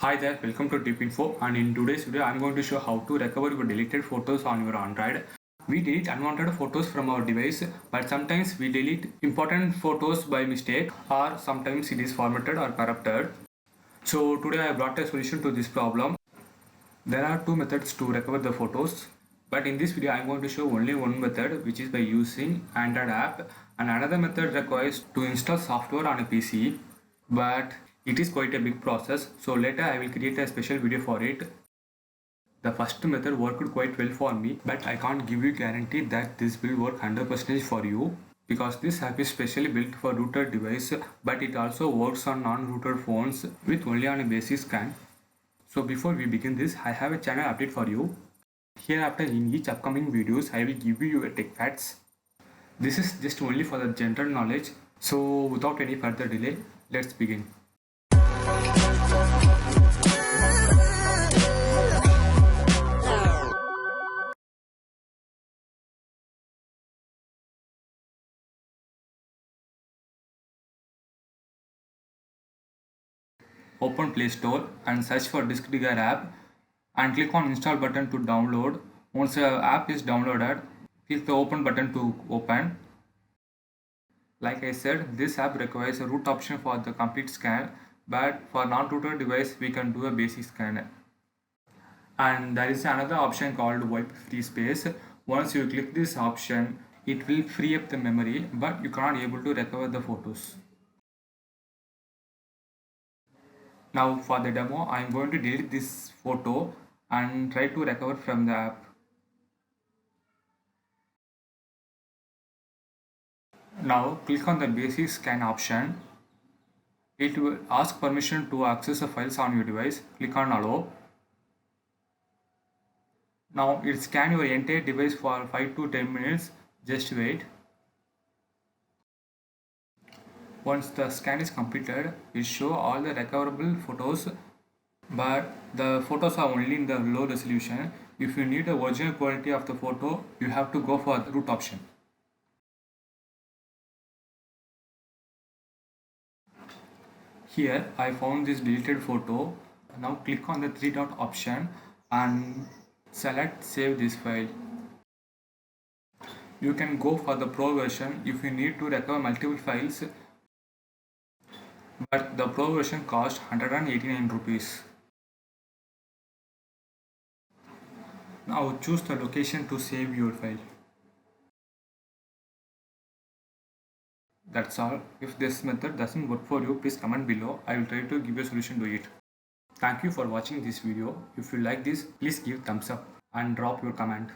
Hi there, welcome to Tipinfo, and in today's video I'm going to show how to recover your deleted photos on your Android. We delete unwanted photos from our device, but sometimes we delete important photos by mistake, or sometimes it is formatted or corrupted. So today I brought a solution to this problem. There are two methods to recover the photos, but in this video I'm going to show only one method, which is by using Android app, and another method requires to install software on a PC, but it is quite a big process, so later I will create a special video for it. The first method worked quite well for me, but I can't give you guarantee that this will work 100% for you, because this app is specially built for router device, but it also works on non-router phones with only on a basic scan. So before we begin this, I have a channel update for you. Hereafter in each upcoming videos, I will give you a tech facts. This is just only for the general knowledge. So without any further delay, let's begin. Open Play Store and search for Disk Digger app and click on install button to download. Once the app is downloaded, click the open button to open. Like I said, this app requires a root option for the complete scan, but for non-router device we can do a basic scan. And there is another option called wipe free space. Once you click this option, it will free up the memory, but you cannot able to recover the photos. Now for the demo, I am going to delete this photo and try to recover from the app. Now click on the basic scan option. It will ask permission to access the files on your device. Click on allow. Now it scan your entire device for 5 to 10 minutes. Just wait. Once the scan is completed, it shows all the recoverable photos, but the photos are only in the low resolution. If you need the original quality of the photo, you have to go for the root option. Here I found this deleted photo. Now click on the three dot option and select save this file. You can go for the pro version if you need to recover multiple files, but the pro version costs 189 rupees. Now choose the location to save your file. That's all. If this method doesn't work for you, please comment below. I will try to give a solution to it. Thank you for watching this video. If you like this, please give thumbs up and drop your comment.